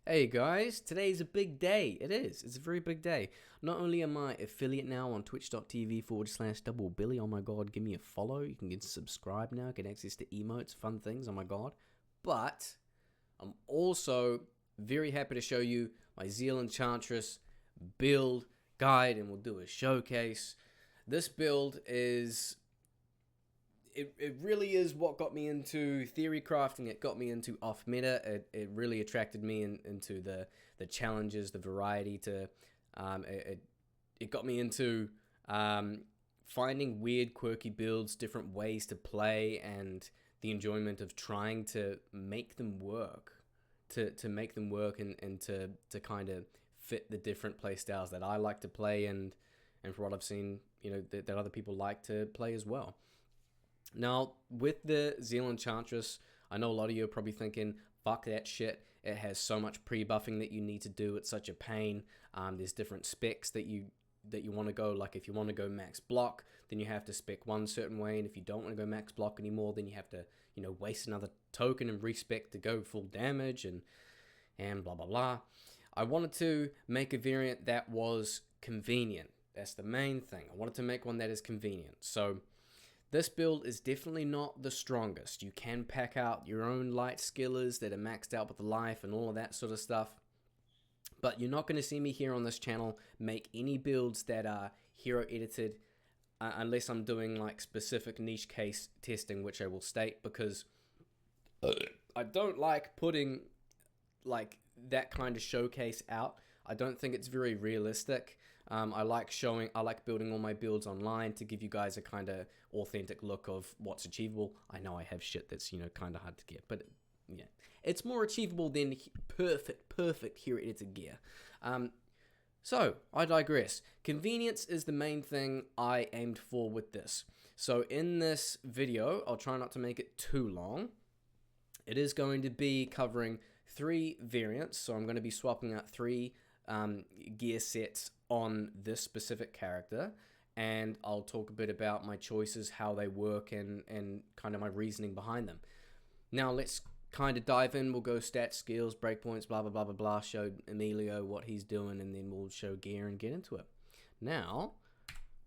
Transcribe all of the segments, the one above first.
Hey guys, today's a big day. It is. It's a very big day. Not only am I affiliate now on twitch.tv/doublebilly. Oh my god, give me a follow. You can get subscribed now, get access to emotes, fun things. Oh my god. But I'm also very happy to show you my ZEAL Enchantress build guide, and we'll do a showcase. This build is it really is what got me into theory crafting. It got me into off meta. It really attracted me into the challenges, the variety. It got me into finding weird, quirky builds, different ways to play, and the enjoyment of trying to make them work, to make them work, and to kind of fit the different play styles that I like to play, and for what I've seen, that other people like to play as well. Now, with the ZEAL Enchantress, I know a lot of you are probably thinking, fuck that shit, it has so much pre-buffing that you need to do, it's such a pain. There's different specs that you want to go, like if you want to go max block, then you have to spec one certain way, and if you don't want to go max block anymore, then you have to, waste another token and respec to go full damage, and blah blah blah. I wanted to make a variant that was convenient. That's the main thing. I wanted to make one that is convenient. So this build is definitely not the strongest. You can pack out your own light skillers that are maxed out with life and all of that sort of stuff. But you're not going to see me here on this channel make any builds that are hero edited unless I'm doing like specific niche case testing, which I will state, because I don't like putting like that kind of showcase out. I don't think it's very realistic. I like building all my builds online to give you guys a kind of authentic look of what's achievable. I know I have shit that's, kind of hard to get, but yeah, it's more achievable than perfect hero edited gear. So I digress. Convenience is the main thing I aimed for with this. So in this video, I'll try not to make it too long. It is going to be covering 3 variants, so I'm going to be swapping out 3 gear sets on this specific character, and I'll talk a bit about my choices, how they work, and kind of my reasoning behind them. Now let's kind of dive in. We'll go stats, skills, breakpoints, blah blah blah blah blah, show Emilio what he's doing, and then we'll show gear and get into it. Now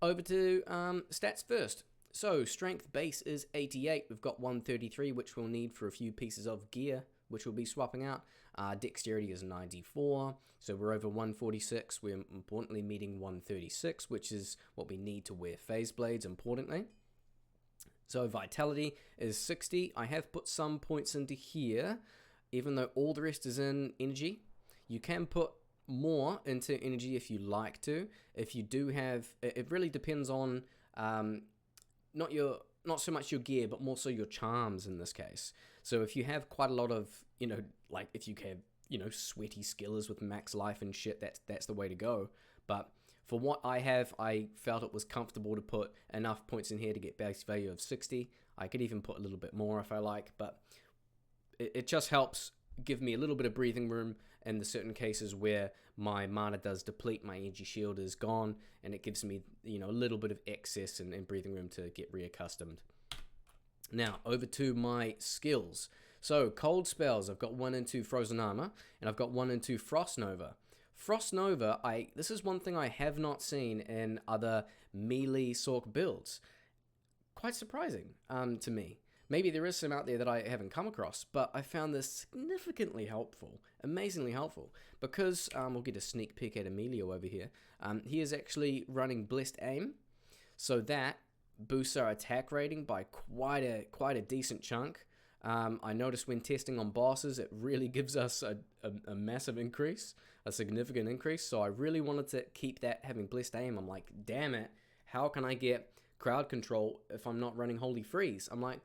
over to stats first. So strength base is 88. We've got 133, which we'll need for a few pieces of gear, which we'll be swapping out. Dexterity is 94, so we're over 146. We're importantly meeting 136, which is what we need to wear phase blades, importantly. So vitality is 60. I have put some points into here, even though all the rest is in energy. You can put more into energy if you like to. If you do have, it really depends on not so much your gear, but more so your charms in this case. So if you have quite a lot of, like if you have, sweaty skillers with max life and shit, that's the way to go. But for what I have, I felt it was comfortable to put enough points in here to get base value of 60. I could even put a little bit more if I like, but it just helps give me a little bit of breathing room in the certain cases where my mana does deplete, my energy shield is gone, and it gives me, a little bit of excess and breathing room to get reaccustomed. Now, over to my skills. So, cold spells, I've got 1 and 2 Frozen Armor, and I've got 1 and 2 Frost Nova. Frost Nova, this is one thing I have not seen in other melee Sorc builds. Quite surprising to me. Maybe there is some out there that I haven't come across, but I found this significantly helpful, amazingly helpful, because we'll get a sneak peek at Emilio over here. He is actually running Blessed Aim, so that boosts our attack rating by quite a decent chunk. I noticed when testing on bosses, it really gives us a massive increase, a significant increase, so I really wanted to keep that having Blessed Aim. I'm like, damn it, how can I get crowd control if I'm not running Holy Freeze? I'm like,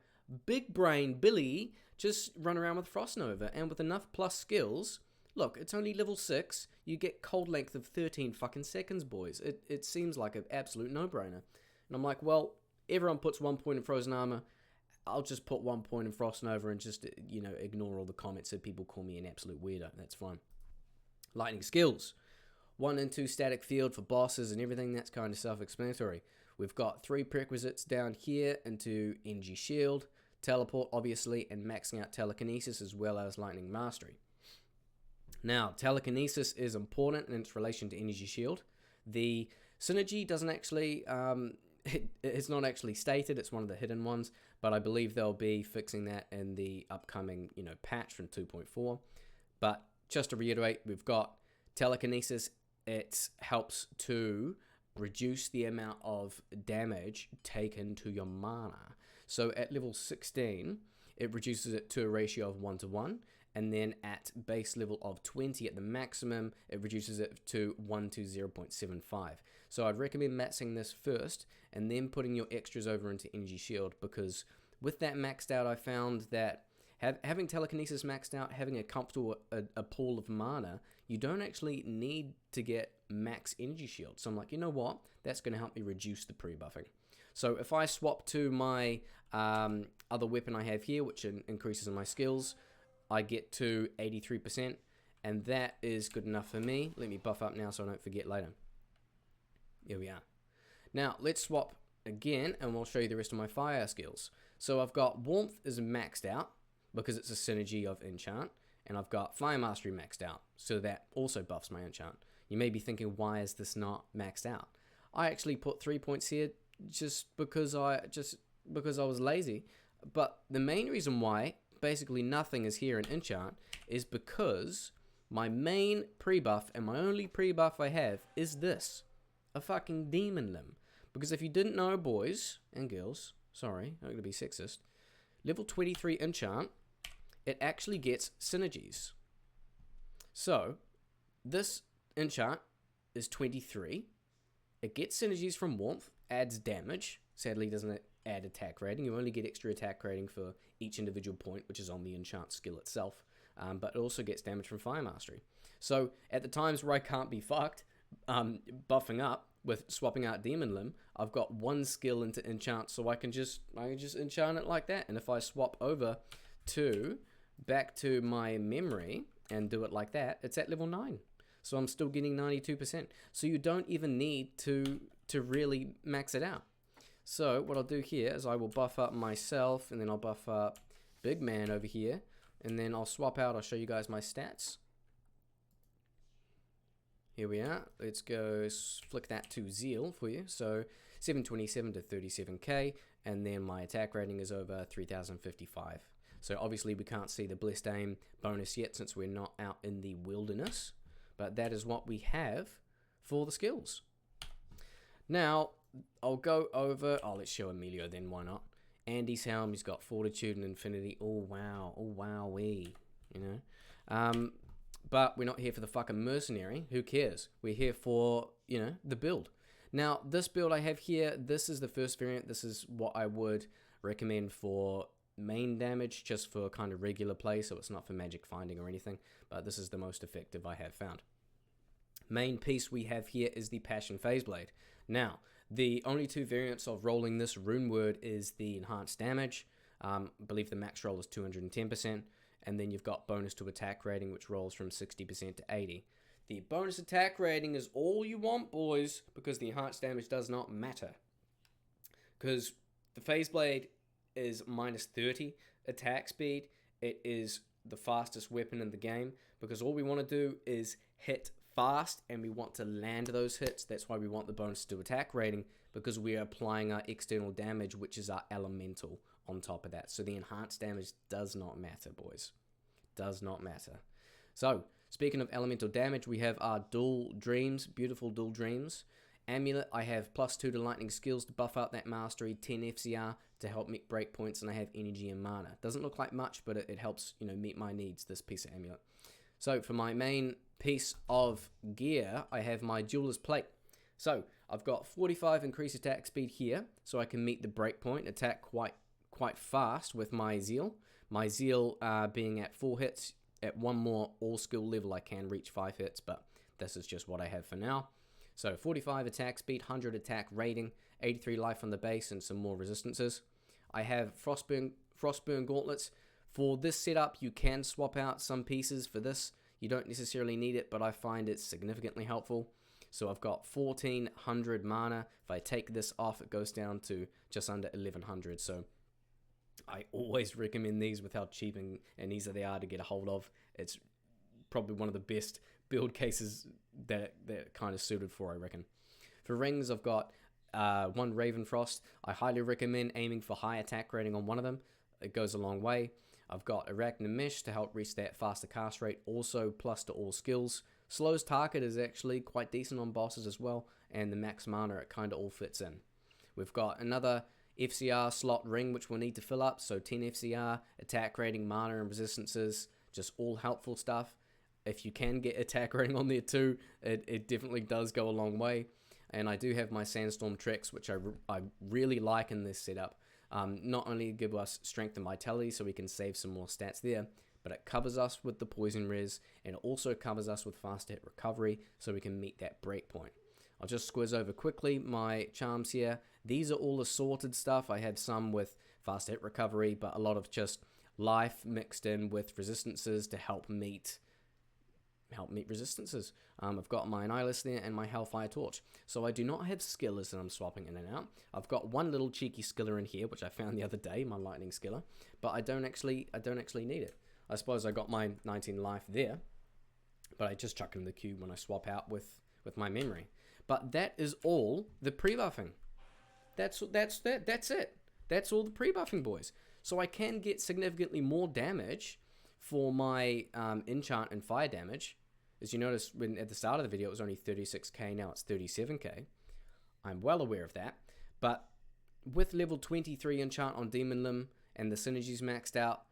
big brain Billy, just run around with Frost Nova, and with enough plus skills, look, it's only level 6, you get cold length of 13 fucking seconds, boys. It seems like an absolute no-brainer. And I'm like, well, everyone puts 1 point in Frozen Armor, I'll just put 1 point in Frost Nova and just, ignore all the comments that people call me an absolute weirdo. That's fine. Lightning skills. 1 and 2 static field for bosses and everything, that's kind of self-explanatory. We've got 3 prerequisites down here into energy shield, teleport obviously, and maxing out telekinesis as well as lightning mastery. Now, telekinesis is important in its relation to energy shield. The synergy doesn't actually, it's not actually stated. It's one of the hidden ones, but I believe they'll be fixing that in the upcoming, patch from 2.4. But just to reiterate, we've got telekinesis. It helps to reduce the amount of damage taken to your mana. So at level 16, it reduces it to a ratio of 1:1. And then at base level of 20 at the maximum, it reduces it to 1 to 0.75. So I'd recommend maxing this first and then putting your extras over into Energy Shield, because with that maxed out, I found that having telekinesis maxed out, having a comfortable a pool of mana, you don't actually need to get max Energy Shield. So I'm like, you know what? That's going to help me reduce the pre-buffing. So if I swap to my other weapon I have here, which increases my skills, I get to 83%, and that is good enough for me. Let me buff up now so I don't forget later. Here we are. Now, let's swap again, and we'll show you the rest of my fire skills. So I've got Warmth is maxed out, because it's a synergy of Enchant, and I've got Fire Mastery maxed out, so that also buffs my Enchant. You may be thinking, why is this not maxed out? I actually put 3 points here just because I was lazy, but the main reason why basically nothing is here in Enchant is because my main pre-buff and my only pre-buff I have is this, a fucking demon limb. Because if you didn't know, boys and girls, sorry, I'm going to be sexist, level 23 Enchant, it actually gets synergies. So this Enchant is 23, it gets synergies from Warmth, adds damage, sadly doesn't add attack rating. You only get extra attack rating for each individual point, which is on the enchant skill itself, but it also gets damage from Fire Mastery. So at the times where I can't be fucked buffing up with swapping out Demon Limb, I've got one skill into enchant, so I can just enchant it like that. And if I swap over back to my memory and do it like that, it's at level 9, so I'm still getting 92%. So you don't even need to really max it out. So what I'll do here is I will buff up myself, and then I'll buff up Big Man over here, and then I'll swap out. I'll show you guys my stats. Here we are. Let's go flick that to ZEAL for you. So 727 to 37k, and then my attack rating is over 3055. So obviously we can't see the Blessed Aim bonus yet since we're not out in the wilderness, but that is what we have for the skills. Now, I'll go over, let's show Emilio then, why not? Andy's helm, he's got Fortitude and Infinity. Oh wowee, but we're not here for the fucking Mercenary. Who cares? We're here for, the build. Now, this build I have here, this is the first variant. This is what I would recommend for main damage, just for kind of regular play, so it's not for magic finding or anything, but this is the most effective I have found. Main piece we have here is the Passion Phase Blade. Now, the only two variants of rolling this rune word is the enhanced damage. I believe the max roll is 210%, and then you've got bonus to attack rating, which rolls from 60% to 80%. The bonus attack rating is all you want, boys, because the enhanced damage does not matter. Because the Phase Blade is minus 30 attack speed. It is the fastest weapon in the game, because all we want to do is hit fast, and we want to land those hits. That's why we want the bonus to attack rating, because we are applying our external damage, which is our elemental on top of that. So the enhanced damage does not matter, boys. Does not matter. So speaking of elemental damage, we have our dual dreams, beautiful dual dreams. Amulet, I have +2 to lightning skills to buff out that mastery, 10 FCR to help meet breakpoints, and I have energy and mana. Doesn't look like much, but it helps meet my needs, this piece of amulet. So for my main piece of gear, I have my Jeweler's Plate. So I've got 45 increased attack speed here, so I can meet the breakpoint, attack quite fast with my Zeal. My Zeal being at 4 hits, at one more all skill level I can reach 5 hits, but this is just what I have for now. So 45 attack speed, 100 attack rating, 83 life on the base, and some more resistances. I have Frostburn Gauntlets. For this setup, you can swap out some pieces for this. You don't necessarily need it, but I find it's significantly helpful. So I've got 1400 mana. If I take this off, it goes down to just under 1100. So I always recommend these with how cheap and easy they are to get a hold of. It's probably one of the best build cases that kind of suited for, I reckon. For rings, I've got 1 Ravenfrost. I highly recommend aiming for high attack rating on one of them. It goes a long way. I've got Arachnid Mesh to help reach that faster cast rate, also plus to all skills. Slows target is actually quite decent on bosses as well, and the max mana, it kind of all fits in. We've got another FCR slot ring which we'll need to fill up, so 10 FCR, attack rating, mana and resistances, just all helpful stuff. If you can get attack rating on there too, it definitely does go a long way. And I do have my Sandstorm Tricks, which I really like in this setup. Not only give us strength and vitality so we can save some more stats there, but it covers us with the poison res, and it also covers us with fast hit recovery so we can meet that breakpoint. I'll just squiz over quickly my charms here. These are all assorted stuff. I have some with fast hit recovery, but a lot of just life mixed in with resistances to help meet resistances. I've got my Annihilus there and my Hellfire Torch. So I do not have skillers that I'm swapping in and out. I've got one little cheeky skiller in here, which I found the other day, my lightning skiller, but I don't actually need it. I suppose I got my 19 life there, but I just chuck it in the queue when I swap out with my memory. But that is all the pre-buffing. That's it. That's all the pre-buffing, boys. So I can get significantly more damage for my enchant and fire damage. As you notice, when at the start of the video it was only 36k, now it's 37k. I'm well aware of that. But with level 23 enchant on Demon Limb and the synergies maxed out,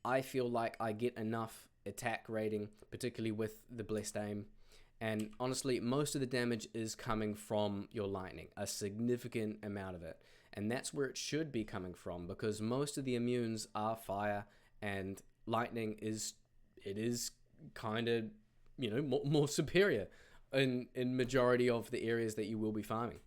I feel like I get enough attack rating, particularly with the Blessed Aim. And honestly, most of the damage is coming from your lightning, a significant amount of it. And that's where it should be coming from, because most of the immunes are fire, and lightning is kind of, you know, more superior in majority of the areas that you will be farming.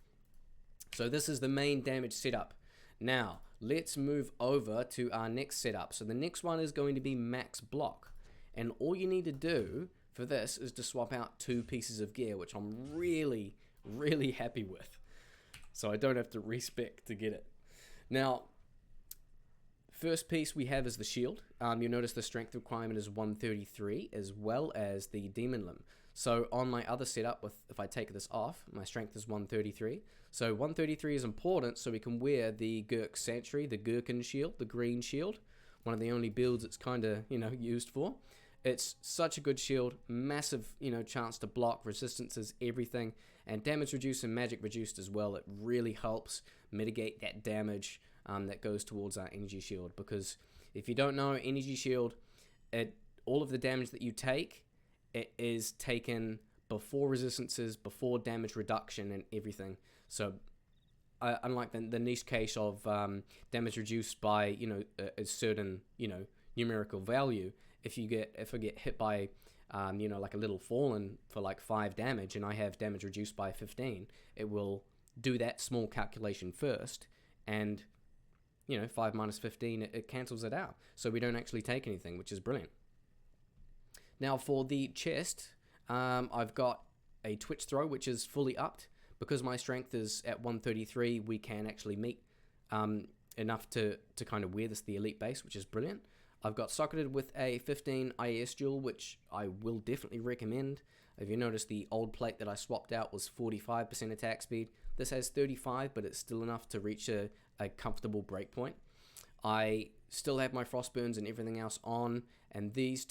So this is the main damage setup. Now let's move over to our next setup. So the next one is going to be max block, and all you need to do for this is to swap out 2 pieces of gear, which I'm really happy with, so I don't have to respec to get it. Now, first piece we have is the shield. You'll notice the strength requirement is 133, as well as the Demon Limb. So on my other setup, if I take this off, my strength is 133. So 133 is important so we can wear the Gurk Sanctuary, the Gherkin shield, the green shield. One of the only builds it's kind of, you know, used for. It's such a good shield, massive, you know, chance to block, resistances, everything, and damage reduced and magic reduced as well. It really helps mitigate that damage that goes towards our energy shield, because if you don't know, energy shield, all of the damage that you take, it is taken before resistances, before damage reduction and everything. So unlike the niche case of damage reduced by, you know, a certain, you know, numerical value, if I get hit by you know, like a little fallen for like 5 damage and I have damage reduced by 15, it will do that small calculation first, and you know, 5 minus 15, it cancels it out, so we don't actually take anything, which is brilliant. Now for the chest, I've got a Twitch Throw, which is fully upped. Because my strength is at 133, we can actually meet enough to kind of wear the elite base, which is brilliant. I've got socketed with a 15 IAS duel, which I will definitely recommend. If you notice, the old plate that I swapped out was 45% attack speed. This has 35, but it's still enough to reach a comfortable breakpoint. I still have my Frostburns and everything else on, and these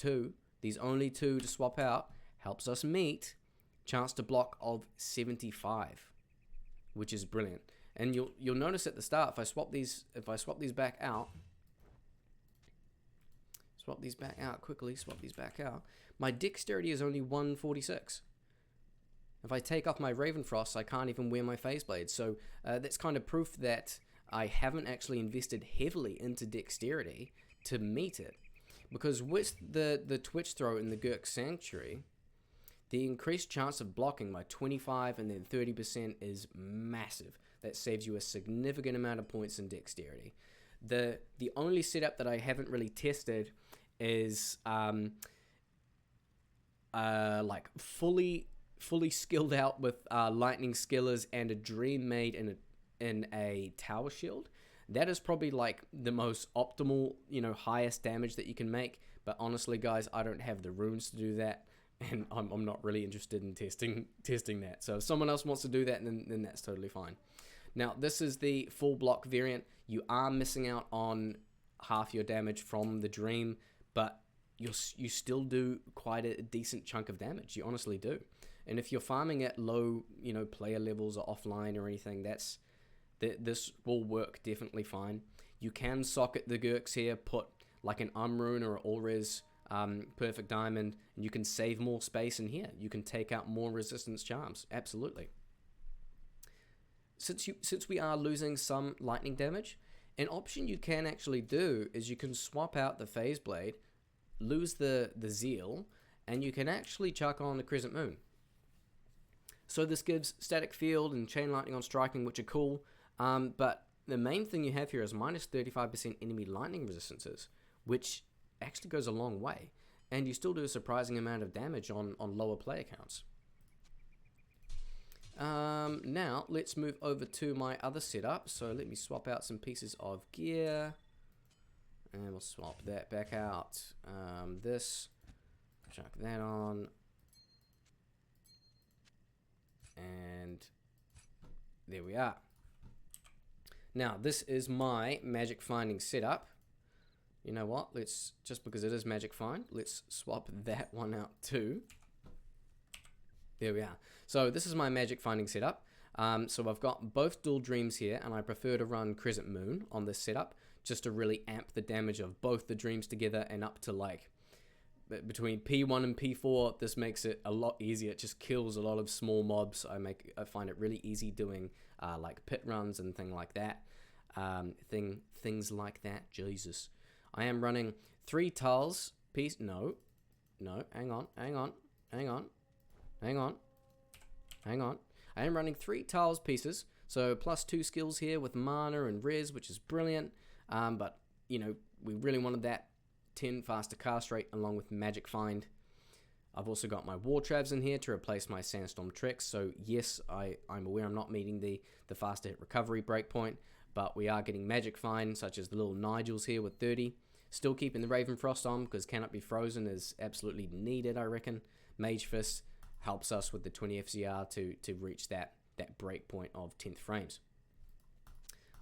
only two to swap out, helps us meet chance to block of 75, which is brilliant. And you'll notice at the start, if I swap these back out, my dexterity is only 146. If I take off my Ravenfrost, I can't even wear my Phase Blade. So that's kind of proof that I haven't actually invested heavily into dexterity to meet it. Because with the Twitch Throw in the Gurk Sanctuary, the increased chance of blocking by 25 and then 30% is massive. That saves you a significant amount of points in dexterity. The only setup that I haven't really tested is like fully skilled out with lightning skillers and a Dream Maid in a tower shield. That is probably like the most optimal, you know, highest damage that you can make. But honestly, guys, I don't have the runes to do that, and I'm not really interested in testing that. So if someone else wants to do that, then that's totally fine. Now, this is the full block variant. You are missing out on half your damage from the dream, but you still do quite a decent chunk of damage. You honestly do. And if you're farming at low, player levels or offline or anything, this will work definitely fine. You can socket the Gurks here, put like an Rune or an All-Res Perfect Diamond, and you can save more space in here. You can take out more resistance charms, absolutely. Since we are losing some lightning damage, an option you can actually do is you can swap out the Phase Blade, lose the ZEAL, and you can actually chuck on the Crescent Moon. So this gives static field and chain lightning on striking, which are cool, but the main thing you have here is minus 35% enemy lightning resistances, which actually goes a long way, and you still do a surprising amount of damage on lower player counts. Now let's move over to my other setup. So let me swap out some pieces of gear, and we'll swap that back out. This, chuck that on, and there we are. Now this is my magic finding setup. You know what? Let's, just because it is magic find, let's swap that one out too. There we are. So this is my magic finding setup. So I've got both dual dreams here, and I prefer to run Crescent Moon on this setup just to really amp the damage of both the dreams together, and up to like between P1 and P4. This makes it a lot easier. It just kills a lot of small mobs. I find it really easy doing like pit runs and things like that. Things like that. Jesus. I am running 3 tiles piece. No, hang on. I am running 3 tiles pieces, so plus 2 skills here with mana and res, which is brilliant. But we really wanted that 10 faster cast rate along with magic find. I've also got my war travs in here to replace my sandstorm tricks. So yes, I'm aware I'm not meeting the faster hit recovery breakpoint, but we are getting magic find, such as the little Nigels here with 30. Still keeping the Raven Frost on, because Cannot Be Frozen is absolutely needed, I reckon. Mage Fist helps us with the 20 FCR to reach that breakpoint of 10th frames.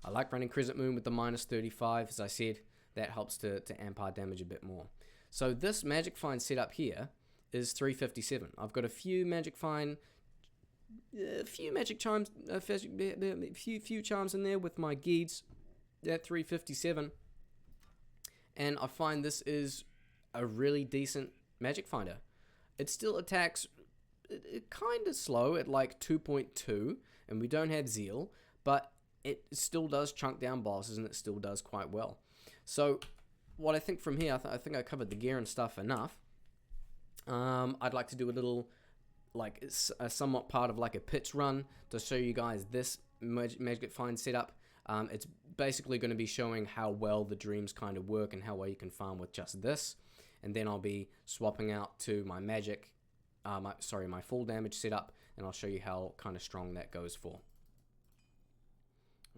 I like running Crescent Moon with the minus 35, as I said. That helps to amp our damage a bit more. So this magic find setup here is 357. I've got a few magic find, a few magic charms, a few charms in there with my Geeds at 357. And I find this is a really decent magic finder. It still attacks kind of slow at like 2.2, and we don't have ZEAL, but it still does chunk down bosses, and it still does quite well. So what I think from here, I think I covered the gear and stuff enough. I'd like to do a little, like a somewhat part of like a pitch run to show you guys this magic find setup. It's basically going to be showing how well the dreams kind of work and how well you can farm with just this. And then I'll be swapping out to my magic, my full damage setup, and I'll show you how kind of strong that goes for.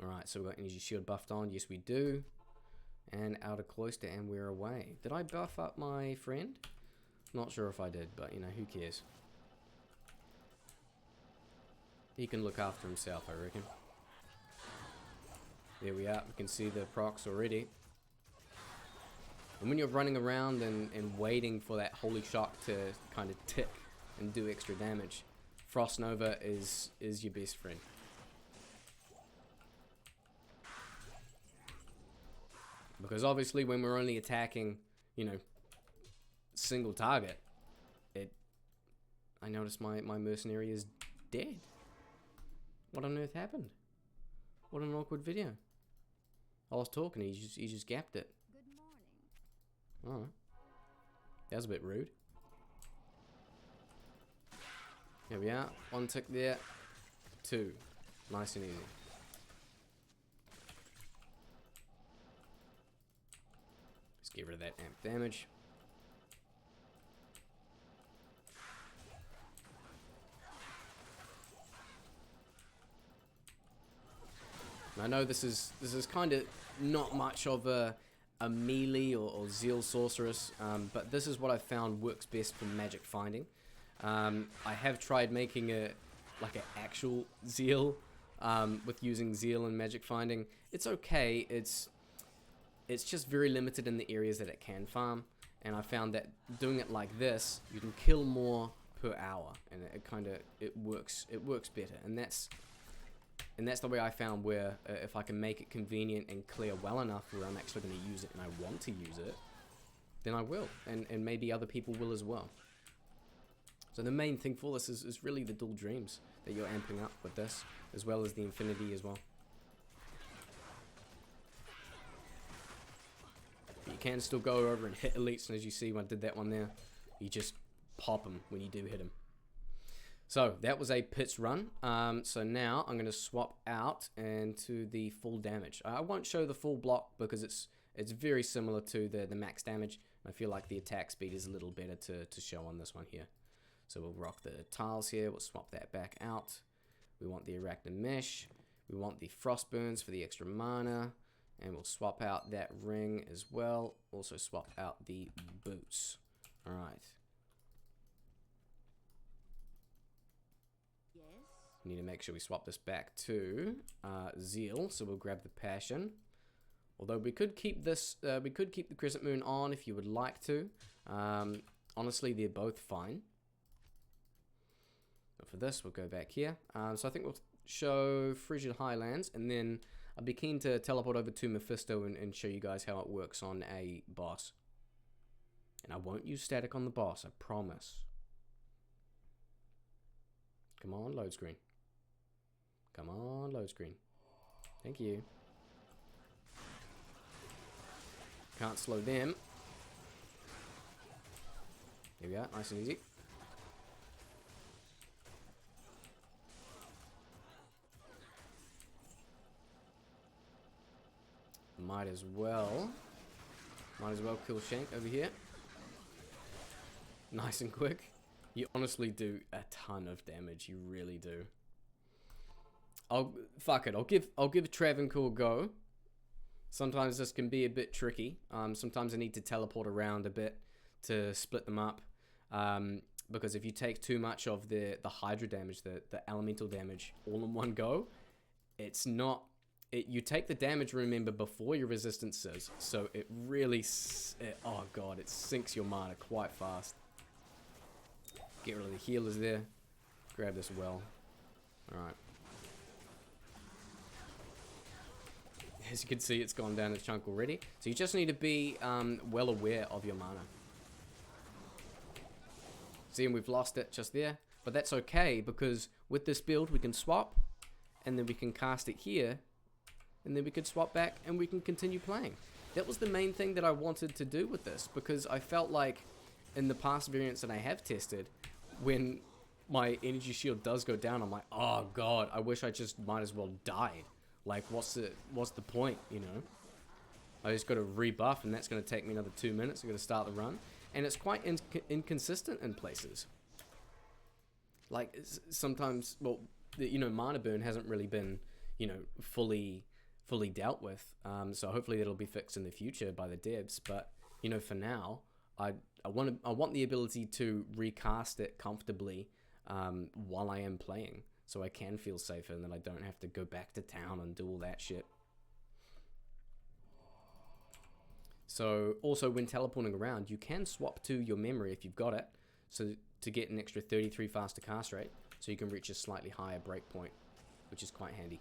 Alright, so we've got energy shield buffed on. Yes, we do. And outer cloister, and we're away. Did I buff up my friend? Not sure if I did, but who cares? He can look after himself, I reckon. There we are. We can see the procs already. And when you're running around and waiting for that holy shock to kind of tick and do extra damage, Frost Nova is your best friend. Because obviously when we're only attacking, single target, I noticed my Mercenary is dead. What on earth happened? What an awkward video. I was talking, he just gapped it. Good morning. Oh, that was a bit rude. There we are. 1 tick there. 2. Nice and easy. Let's get rid of that amp damage. I know this is kind of not much of a a melee or ZEAL sorceress, but this is what I found works best for magic finding. I have tried making a like an actual ZEAL with using ZEAL and magic finding. It's okay. It's just very limited in the areas that it can farm, and I found that doing it like this, you can kill more per hour, and it works better. And that's the way I found where if I can make it convenient and clear well enough where I'm actually going to use it and I want to use it, then I will, and maybe other people will as well. So the main thing for this is really the dual dreams that you're amping up with this, as well as the infinity as well. But you can still go over and hit elites, and as you see when I did that one there, you just pop them when you do hit them. So that was a pits run. So now I'm going to swap out into the full damage. I won't show the full block because it's very similar to the max damage. I feel like the attack speed is a little better to show on this one here. So we'll rock the tiles here. We'll swap that back out. We want the Arachnid Mesh. We want the Frost Burns for the extra mana. And we'll swap out that ring as well. Also swap out the boots. Alright. Need to make sure we swap this back to ZEAL. So we'll grab the Passion. Although we could keep this, we could keep the Crescent Moon on if you would like to. Honestly, they're both fine. But for this, we'll go back here. So I think we'll show Frigid Highlands, and then I'll be keen to teleport over to Mephisto and show you guys how it works on a boss. And I won't use static on the boss, I promise. Come on, load screen. Come on, load screen. Thank you. Can't slow them. Here we are, nice and easy. Might as well kill Shenk over here. Nice and quick. You honestly do a ton of damage. You really do. Fuck it. I'll give Travincal a go. Sometimes this can be a bit tricky. Sometimes I need to teleport around a bit to split them up. Because if you take too much of the Hydra damage, the elemental damage, all in one go, it's not. You take the damage, remember, before your resistances, so it really, oh god, it sinks your mana quite fast. Get rid of the healers there. Grab this well. Alright. As you can see, it's gone down a chunk already. So you just need to be well aware of your mana. See, and we've lost it just there. But that's okay, because with this build, we can swap, and then we can cast it here, and then we could swap back and we can continue playing. That was the main thing that I wanted to do with this, because I felt like in the past variants that I have tested, when my energy shield does go down, I'm like, oh god, I wish I just might as well died. Like, what's the point, you know? I just got to rebuff, and that's going to take me another 2 minutes. I'm going to start the run, and it's quite inconsistent in places. Like, sometimes, well, you know, mana burn hasn't really been, you know, fully dealt with, so hopefully that'll be fixed in the future by the devs. But you know, for now, I want the ability to recast it comfortably while I am playing, so I can feel safer and then I don't have to go back to town and do all that shit. So also, when teleporting around, you can swap to your memory if you've got it, so to get an extra 33 faster cast rate, so you can reach a slightly higher breakpoint, which is quite handy.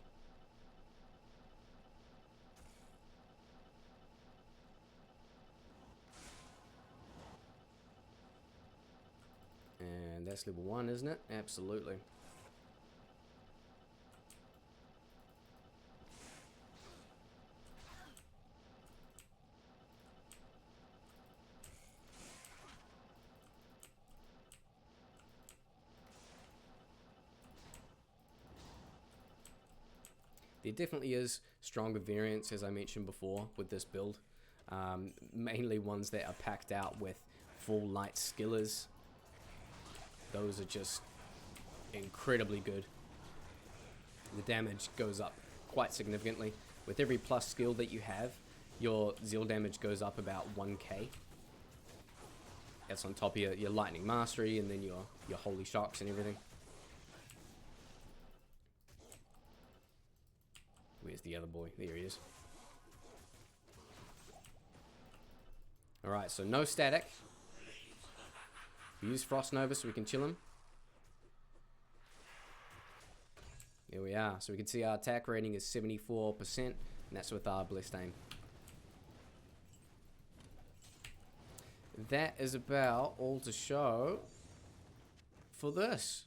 And that's level 1, isn't it? Absolutely. There definitely is stronger variants, as I mentioned before, with this build. Mainly ones that are packed out with full light skillers. Those are just incredibly good. The damage goes up quite significantly. With every plus skill that you have, your ZEAL damage goes up about 1k. That's on top of your lightning mastery and then your holy shocks and everything. Where's the other boy? There he is. Alright, so no static. We use Frost Nova so we can chill him. There we are. So we can see our attack rating is 74%, and that's with our Blessed Aim. That is about all to show for this.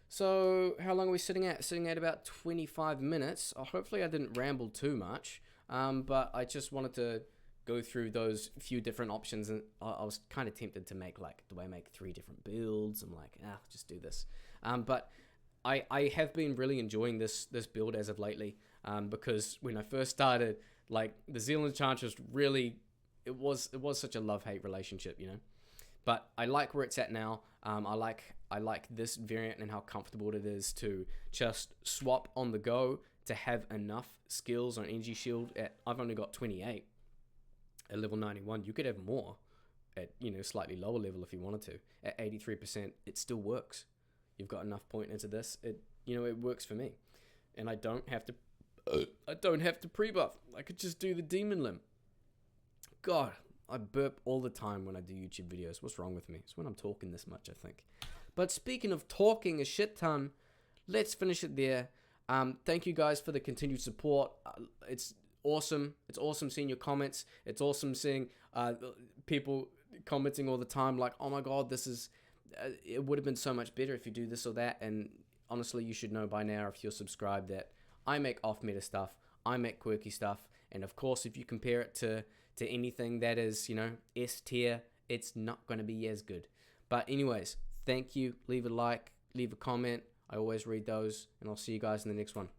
So how long are we sitting at? Sitting at about 25 minutes. Hopefully I didn't ramble too much, but I just wanted to go through those few different options, and I was kind of tempted to make, like, do I make 3 different builds? I'm like, just do this. But I have been really enjoying this build as of lately, because when I first started, like, the ZEAL Enchantress really, it was such a love-hate relationship, you know. But I like where it's at now. I like this variant and how comfortable it is to just swap on the go, to have enough skills on Energy Shield. I've only got 28 at level 91. You could have more at, you know, slightly lower level if you wanted to. At 83%, it still works. You've got enough point into this. It works for me, and I don't have to pre-buff. I could just do the demon limb. God, I burp all the time when I do YouTube videos. What's wrong with me? It's when I'm talking this much, I think. But speaking of talking a shit ton, let's finish it there. Thank you guys for the continued support. It's awesome. It's awesome seeing your comments. It's awesome seeing people commenting all the time like, oh my god, this is... it would have been so much better if you do this or that. And honestly, you should know by now, if you're subscribed, that I make off-meta stuff. I make quirky stuff. And of course, if you compare it to anything that is, you know, S tier, it's not going to be as good. But anyways, thank you. Leave a like, leave a comment. I always read those, and I'll see you guys in the next one.